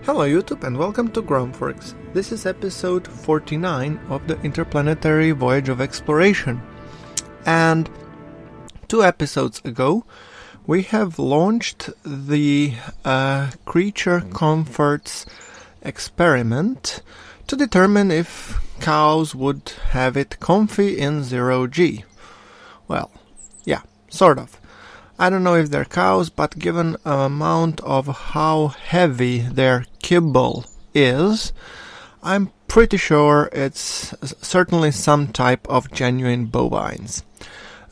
Hello YouTube and welcome to GrunfWorks. This is episode 49 of the Interplanetary Voyage of Exploration. And 2 episodes ago we have launched the creature comforts experiment to determine if cows would have it comfy in 0G. Well, yeah, sort of. I don't know if they're cows, but given the amount of how heavy their kibble is, I'm pretty sure it's certainly some type of genuine bovines.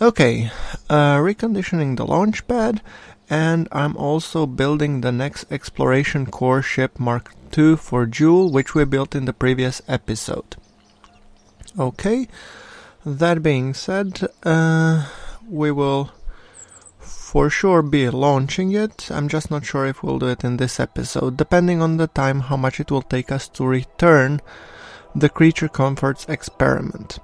Okay, reconditioning the launch pad, and I'm also building the next exploration core ship Mark II for Jool, which we built in the previous episode. Okay, that being said, we will for sure be launching it. I'm just not sure if we'll do it in this episode, depending on the time how much it will take us to return the Creature Comforts experiment.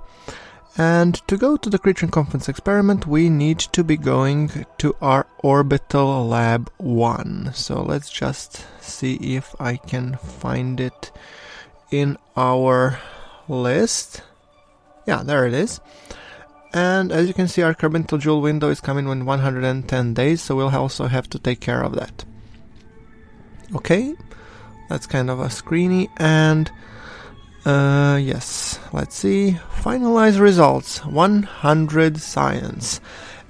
And to go to the Creature Comforts experiment, we need to be going to our Orbital Lab 1. So let's just see if I can find it in our list. Yeah, there it is. And as you can see, our Kerbin to Jool window is coming in 110 days, so we'll also have to take care of that. Okay, that's kind of a screeny, and yes, let's see, finalize results, 100 science.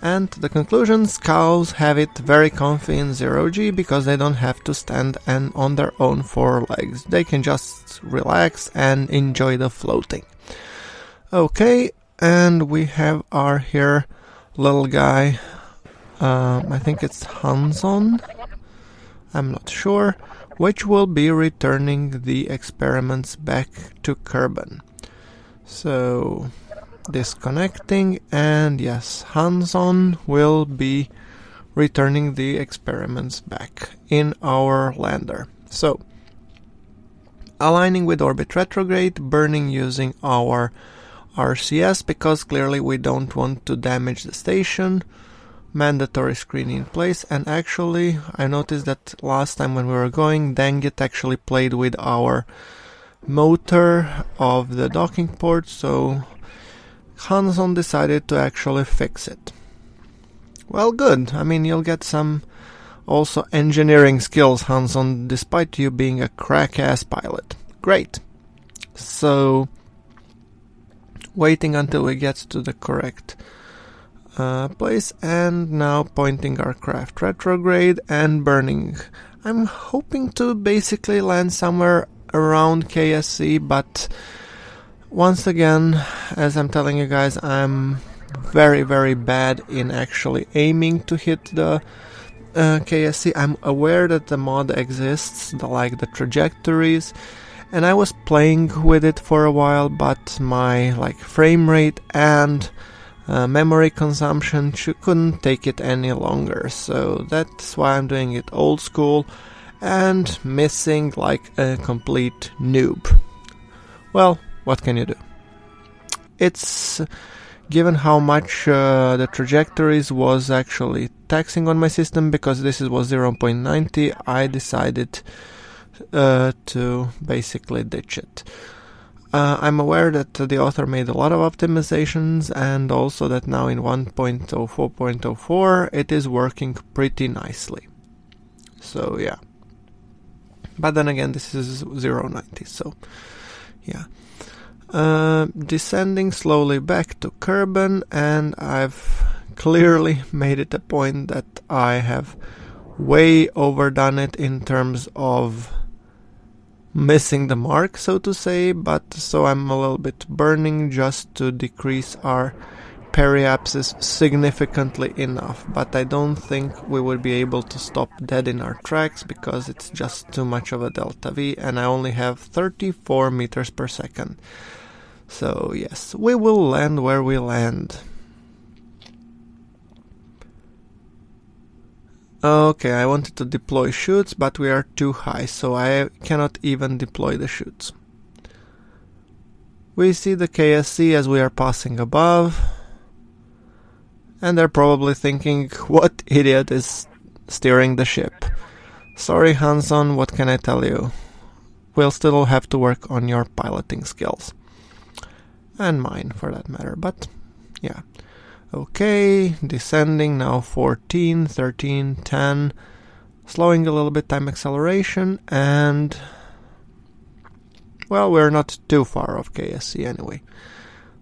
And the conclusions, cows have it very comfy in 0G because they don't have to stand on their own 4 legs. They can just relax and enjoy the floating. Okay. And we have our here little guy, I think it's Hanson, I'm not sure, which will be returning the experiments back to Kerbin. So, disconnecting, and yes, Hanson will be returning the experiments back in our lander. So, aligning with orbit retrograde, burning using our RCS, because clearly we don't want to damage the station. Mandatory screening in place, and actually I noticed that last time when we were going, Dangit actually played with our motor of the docking port, so Hanson decided to actually fix it. Well, good. I mean, you'll get some also engineering skills, Hanson, despite you being a crack-ass pilot. Great. So waiting until we get to the correct place, and now pointing our craft retrograde and burning. I'm hoping to basically land somewhere around KSC, but once again, as I'm telling you guys, I'm very, very bad in actually aiming to hit the KSC. I'm aware that the mod exists, the trajectories, and I was playing with it for a while, but my frame rate and memory consumption couldn't take it any longer. So that's why I'm doing it old school and missing like a complete noob. Well, what can you do? It's given how much the trajectories was actually taxing on my system, because this was 0.90, I decided to basically ditch it. I'm aware that the author made a lot of optimizations, and also that now in 1.04.04 it is working pretty nicely. So yeah. But then again, this is 0.90, so yeah. Descending slowly back to Kerbin, and I've clearly made it a point that I have way overdone it in terms of missing the mark, so to say, but so I'm a little bit burning just to decrease our periapsis significantly enough, but I don't think we would be able to stop dead in our tracks because it's just too much of a delta V, and I only have 34 meters per second. So yes, we will land where we land. Okay, I wanted to deploy chutes, but we are too high, so I cannot even deploy the chutes. We see the KSC as we are passing above, and they're probably thinking, what idiot is steering the ship? Sorry, Hanson, what can I tell you? will still have to work on your piloting skills. And mine, for that matter, but yeah. Okay, descending now 14, 13, 10, slowing a little bit time acceleration, and well, we're not too far off KSC anyway.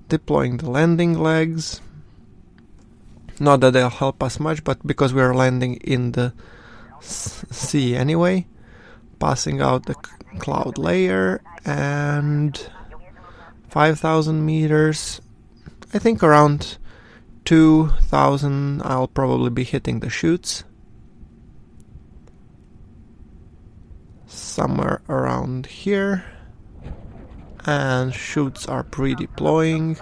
Deploying the landing legs. Not that they'll help us much, but because we're landing in the sea anyway. Passing out the cloud layer, and 5,000 meters. I think around 2,000 I'll probably be hitting the chutes. Somewhere around here. And chutes are pre-deploying.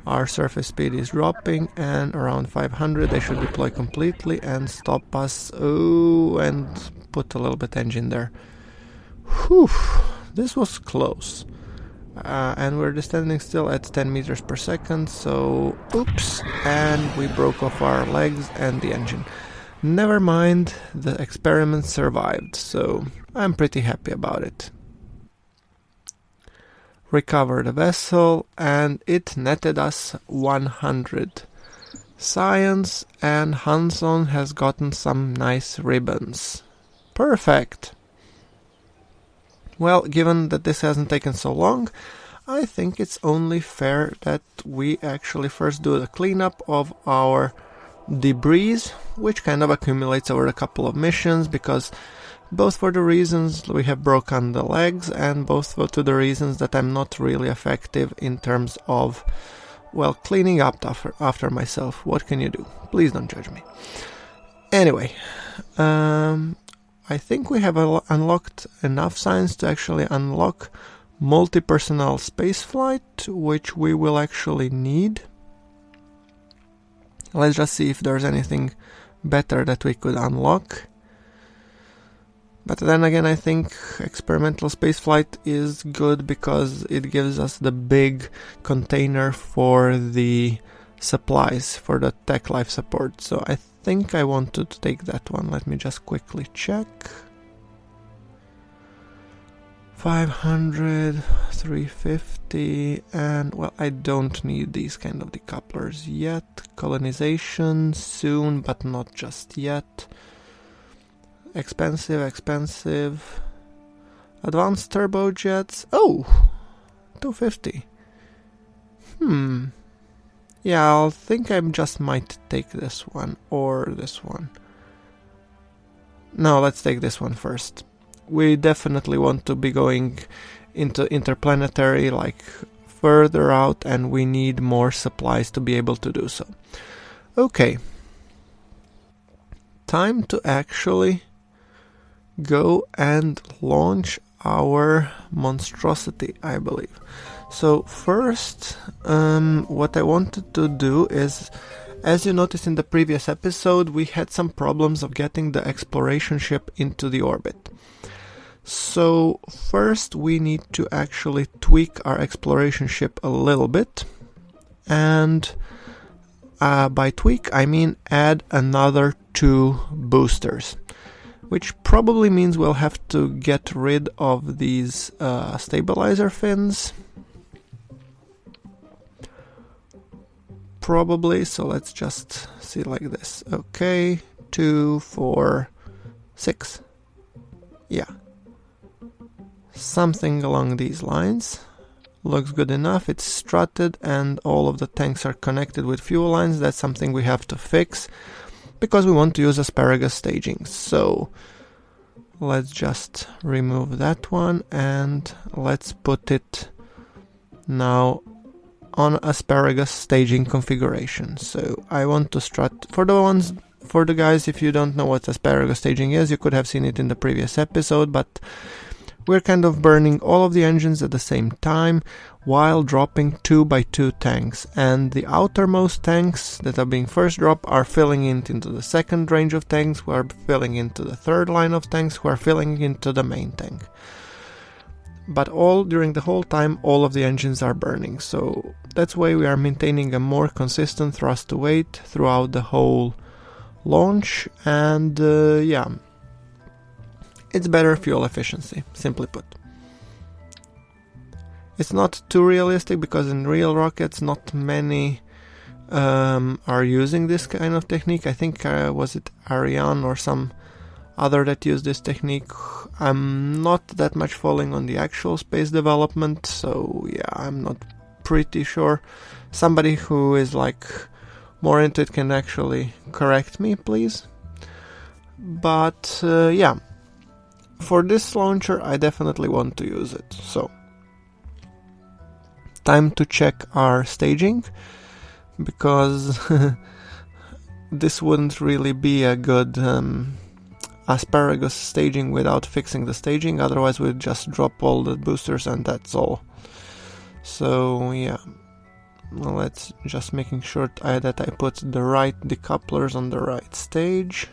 Our surface speed is dropping, and around 500 they should deploy completely and stop us. Oh, and put a little bit engine there. Whew, this was close. And we're descending still at 10 meters per second, so oops, and we broke off our legs and the engine. Never mind, the experiment survived, so I'm pretty happy about it. Recover the vessel, and it netted us 100 science, and Hanson has gotten some nice ribbons. Perfect! Well, given that this hasn't taken so long, I think it's only fair that we actually first do the cleanup of our debris, which kind of accumulates over a couple of missions, because both for the reasons we have broken the legs, and both for the reasons that I'm not really effective in terms of, well, cleaning up after myself. What can you do? Please don't judge me. Anyway, I think we have unlocked enough science to actually unlock multi-personnel spaceflight, which we will actually need. Let's just see if there's anything better that we could unlock. But then again, I think experimental spaceflight is good because it gives us the big container for the supplies, for the tech life support. So I think I wanted to take that one. Let me just quickly check. 500, 350, and well, I don't need these kind of decouplers yet. Colonization soon, but not just yet. Expensive. Advanced turbojets. Oh, 250. Yeah, I think I just might take this one or this one. No, let's take this one first. We definitely want to be going into interplanetary, like further out, and we need more supplies to be able to do so. Okay. Time to actually go and launch our monstruosity, I believe. So first, what I wanted to do is, as you noticed in the previous episode, we had some problems of getting the exploration ship into the orbit. So first we need to actually tweak our exploration ship a little bit, and by tweak I mean add another 2 boosters, which probably means we'll have to get rid of these stabilizer fins. Probably, so let's just see like this. Okay, 2, 4, 6. Yeah. Something along these lines. Looks good enough. It's strutted and all of the tanks are connected with fuel lines. That's something we have to fix because we want to use asparagus staging. So let's just remove that one and let's put it now on asparagus staging configuration. So I want to strut for the guys, if you don't know what asparagus staging is, you could have seen it in the previous episode, but we're kind of burning all of the engines at the same time while dropping 2x2 tanks, and the outermost tanks that are being first dropped are filling into the second range of tanks, who are filling into the third line of tanks, who are filling into the main tank. But during the whole time, all of the engines are burning, so that's why we are maintaining a more consistent thrust to weight throughout the whole launch, and yeah. It's better fuel efficiency, simply put. It's not too realistic because in real rockets not many are using this kind of technique. I think was it Ariane or some other that used this technique. I'm not that much following on the actual space development, so yeah, I'm not pretty sure. Somebody who is like more into it can actually correct me, please. But yeah, for this launcher I definitely want to use it. So time to check our staging, because this wouldn't really be a good asparagus staging without fixing the staging. Otherwise we'd just drop all the boosters and that's all. So yeah, let's just making sure that I put the right decouplers on the right stage.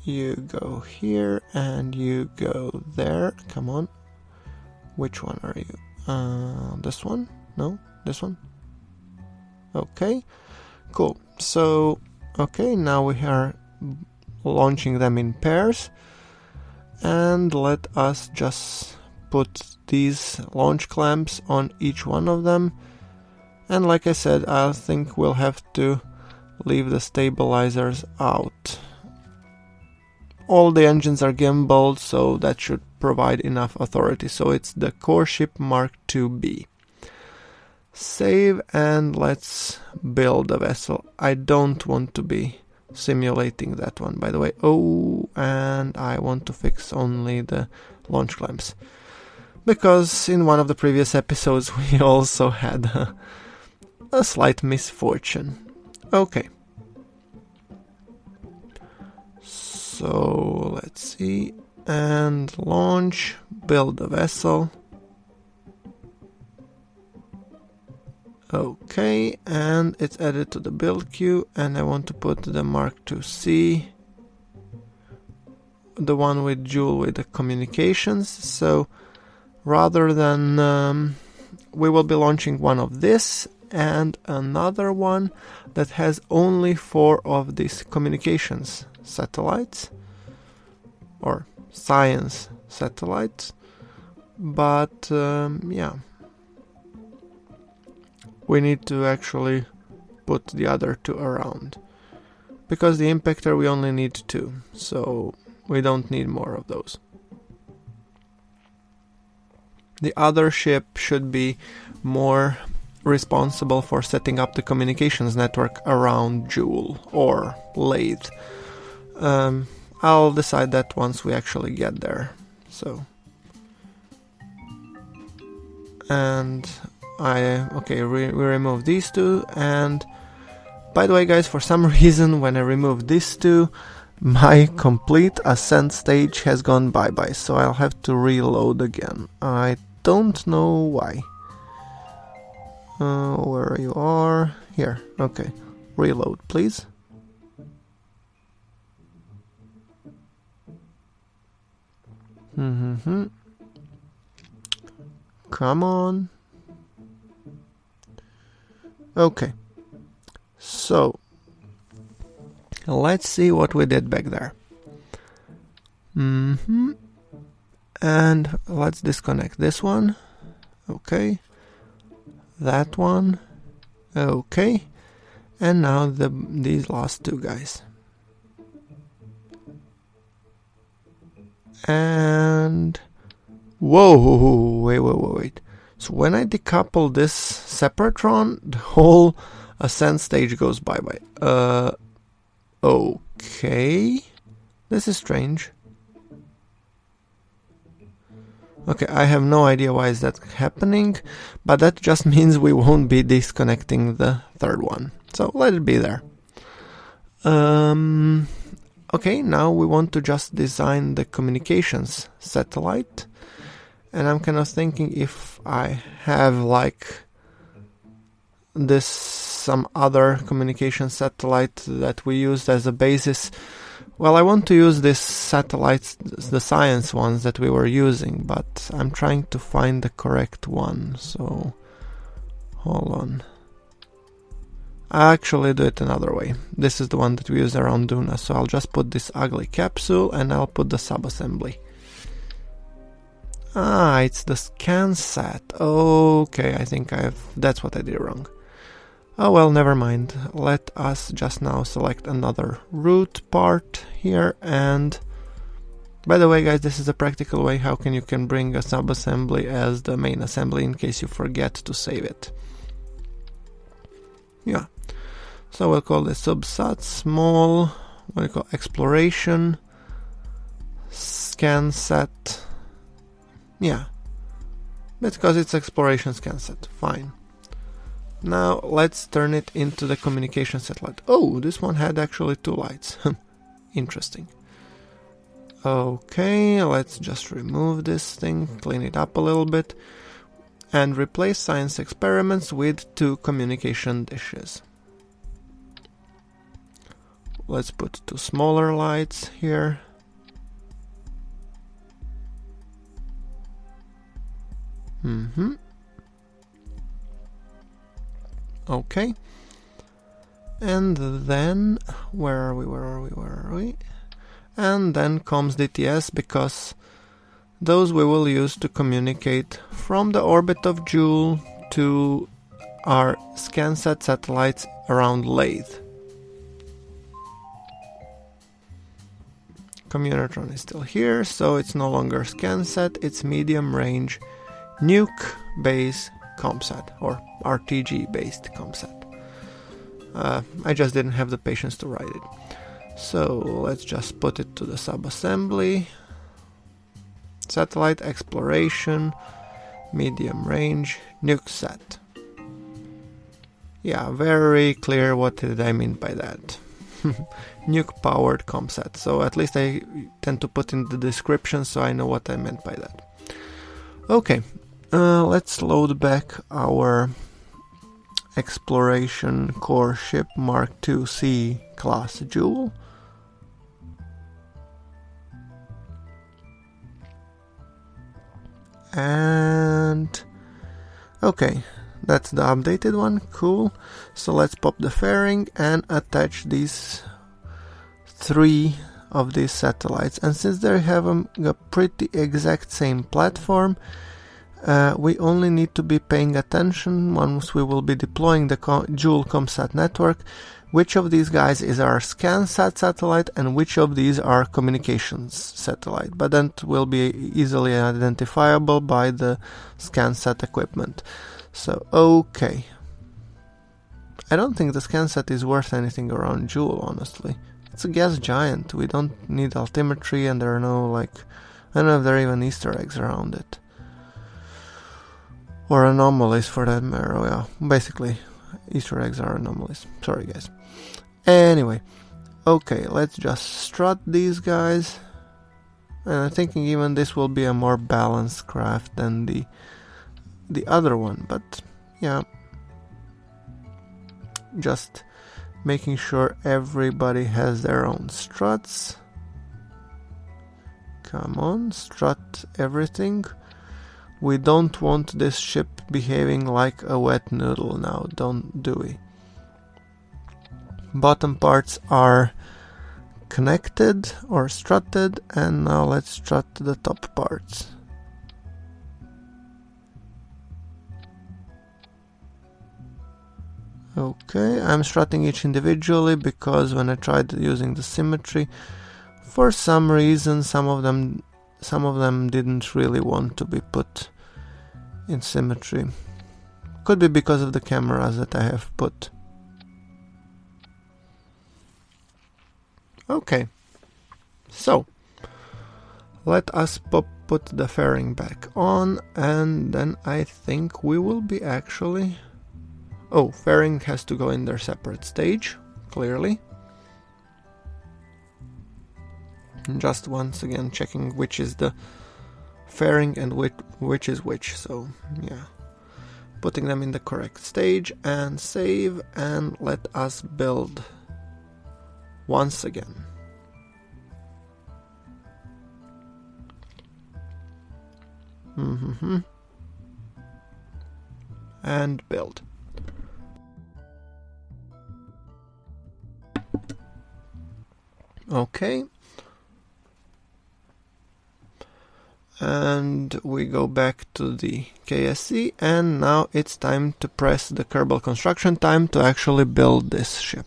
You go here and you go there. Come on. Which one are you? This one? No? This one? Okay. Cool. So, okay, now we are launching them in pairs. And let us just put these launch clamps on each one of them. And like I said, I think we'll have to leave the stabilizers out. All the engines are gimbaled, so that should provide enough authority. So it's the Core Ship Mark IIB. Save and let's build the vessel. I don't want to be simulating that one, by the way. Oh, and I want to fix only the launch clamps, because in one of the previous episodes we also had a slight misfortune. Okay. So let's see, and launch, build the vessel. Okay, and it's added to the build queue, and I want to put the Mark IIC, the one with Jool with the communications. So rather than we will be launching one of this and another one that has only 4 of these communications satellites or science satellites, but yeah, we need to actually put the other 2 around, because the impactor we only need 2, so we don't need more of those. The other ship should be more responsible for setting up the communications network around Jool or Lathe. I'll decide that once we actually get there. So, and we remove these 2, and by the way guys, for some reason when I remove these 2, my complete ascent stage has gone bye-bye, so I'll have to reload again. I don't know why. Where you are? Here, okay. Reload, please. Come on. Okay. So, let's see what we did back there. And let's disconnect this one. Okay. That one. Okay. And now these last 2 guys. And whoa, wait. So when I decouple this separatron, the whole ascent stage goes bye-bye. Okay. This is strange. Okay, I have no idea why is that happening, but that just means we won't be disconnecting the 3rd one. So let it be there. Okay, now we want to just design the communications satellite. And I'm kind of thinking if I have like this some other communication satellite that we used as a basis. Well, I want to use these satellites, the science ones that we were using, but I'm trying to find the correct one, so hold on. I actually do it another way. This is the one that we use around Duna, so I'll just put this ugly capsule and I'll put the subassembly. Ah, it's the scan set. Okay, I think that's what I did wrong. Oh well, never mind. Let us just now select another root part here, and by the way guys, this is a practical way how you can bring a subassembly as the main assembly in case you forget to save it. Yeah, so we'll call this subsat small, what do you call, exploration scan set. Yeah, that's because it's exploration scan set, fine. Now let's turn it into the communication satellite. Oh, this one had actually 2 lights. Interesting. Okay, let's just remove this thing, clean it up a little bit, and replace science experiments with 2 communication dishes. Let's put 2 smaller lights here. Okay. And then, where are we? And then comes DTS, because those we will use to communicate from the orbit of Jool to our ScanSat satellites around Lathe. Communotron is still here, so it's no longer ScanSat, it's medium range nuke base ComSat, or RTG based ComSat. I just didn't have the patience to write it. So let's just put it to the subassembly. Satellite exploration, medium range, NukeSat. Yeah, very clear what did I mean by that. Nuke powered ComSat. So at least I tend to put in the description so I know what I meant by that. Okay, let's load back our exploration core ship Mark II-C class Jool. And okay, that's the updated one, cool. So let's pop the fairing and attach these 3 of these satellites, and since they have a pretty exact same platform, we only need to be paying attention once we will be deploying the Jool ComSat network, which of these guys is our ScanSat satellite and which of these are communications satellite, but that will be easily identifiable by the ScanSat equipment. So, okay. I don't think the ScanSat is worth anything around Jool, honestly. It's a gas giant, we don't need altimetry, and there are no, I don't know if there are even Easter eggs around it. Or anomalies for that matter, yeah. Basically, Easter eggs are anomalies. Sorry guys. Anyway, okay, let's just strut these guys. And I'm thinking even this will be a more balanced craft than the other one, but yeah. Just making sure everybody has their own struts. Come on, strut everything. We don't want this ship behaving like a wet noodle now, do we? Bottom parts are connected or strutted, and now let's strut the top parts. Okay, I'm strutting each individually because when I tried using the symmetry, for some reason some of them didn't really want to be put in symmetry. Could be because of the cameras that I have put. Okay, so let us put the fairing back on, and then I think we will be actually... Oh, fairing has to go in their separate stage, clearly. Just once again checking which is the fairing and which is which, so yeah. Putting them in the correct stage and save, and let us build once again. And build. Okay. And we go back to the KSC, and now it's time to press the Kerbal construction time to actually build this ship.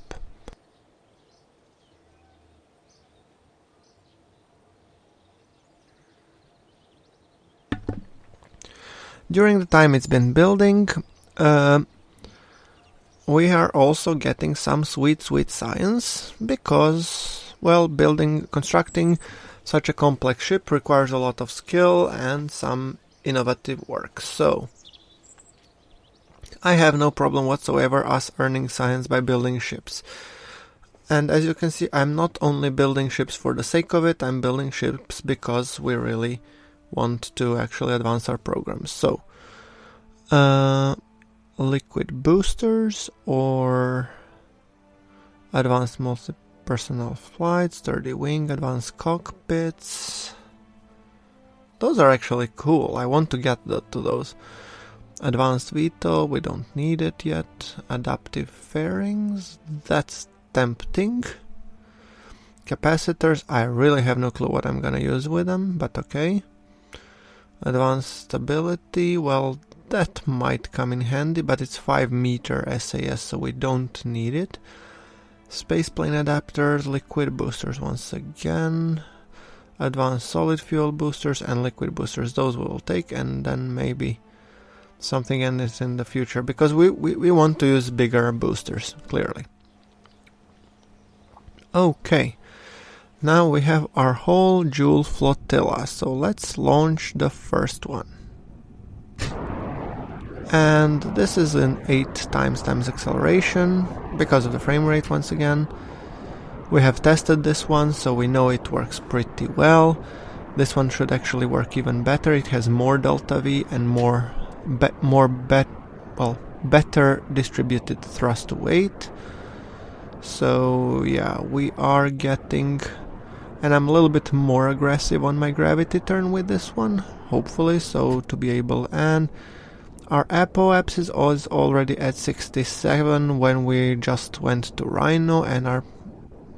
During the time it's been building, we are also getting some sweet science, because, well, constructing such a complex ship requires a lot of skill and some innovative work. So, I have no problem whatsoever us earning science by building ships. And as you can see, I'm not only building ships for the sake of it, I'm building ships because we really want to actually advance our programs. So, liquid boosters or advanced multi-personnel flight, sturdy wing, advanced cockpits. Those are actually cool. I want to get to those. Advanced veto, we don't need it yet. Adaptive fairings, that's tempting. Capacitors, I really have no clue what I'm gonna use with them, but okay. Advanced stability, well, that might come in handy, but it's 5-meter SAS, so we don't need it. Spaceplane adapters, liquid boosters once again. Advanced solid fuel boosters and liquid boosters, those we will take, and then maybe something else in the future, because we want to use bigger boosters, clearly. Okay, now we have our whole Jool flotilla, so let's launch the first one. And this is an 8 times acceleration, because of the frame rate once again. We have tested this one, so we know it works pretty well. This one should actually work even better. It has more delta V and better distributed thrust to weight. So yeah, we are getting, and I'm a little bit more aggressive on my gravity turn with this one, hopefully, so to be able, and our apoapsis is already at 67 when we just went to Rhino, and our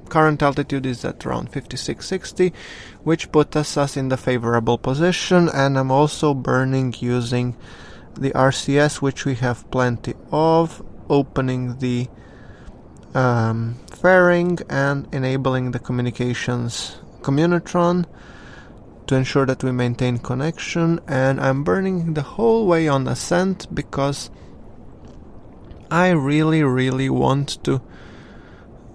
current altitude is at around 56-60, which puts us in the favorable position. And I'm also burning using the RCS, which we have plenty of, opening the fairing and enabling the communications communitron to ensure that we maintain connection. And I'm burning the whole way on ascent because I really want to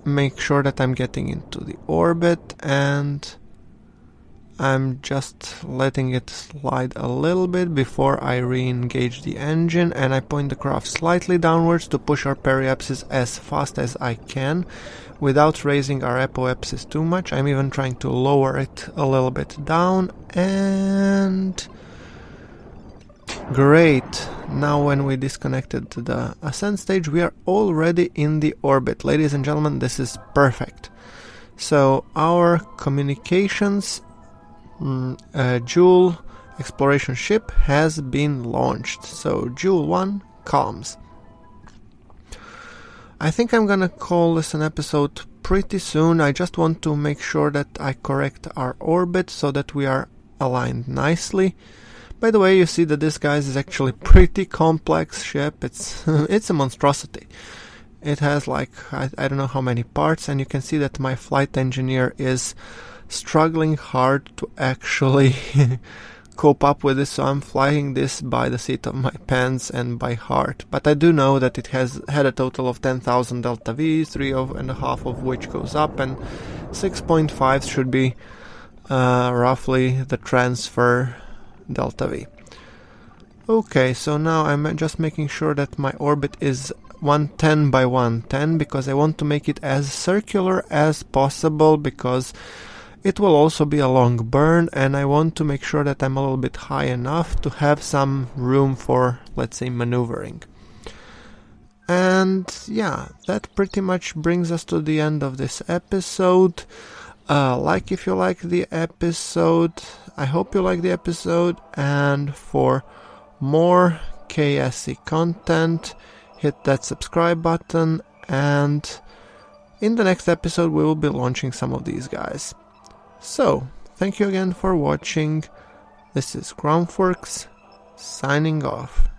make sure that I'm getting into the orbit, and I'm just letting it slide a little bit before I re-engage the engine, and I point the craft slightly downwards to push our periapsis as fast as I can without raising our apoapsis too much. I'm even trying to lower it a little bit down, and great. Now when we disconnected the ascent stage, we are already in the orbit. Ladies and gentlemen, this is perfect. So our communications Jool Exploration ship has been launched. So Jool 1 comms. I think I'm gonna call this an episode pretty soon. I just want to make sure that I correct our orbit so that we are aligned nicely. By the way, you see that this, guys, is actually pretty complex ship. It's it's a monstrosity. It has like, I don't know how many parts, and you can see that my flight engineer is struggling hard to actually cope up with this, so I'm flying this by the seat of my pants and by heart. But I do know that it has had a total of 10,000 delta V, 3.5 of which goes up, and 6.5 should be roughly the transfer delta V. Okay, so now I'm just making sure that my orbit is 110 by 110, because I want to make it as circular as possible, because it will also be a long burn, and I want to make sure that I'm a little bit high enough to have some room for, let's say, maneuvering. And yeah, that pretty much brings us to the end of this episode. Like if you like the episode, I hope you like the episode, and for more KSC content, hit that subscribe button, and in the next episode we will be launching some of these guys. So, thank you again for watching. This is GrunfWorks signing off.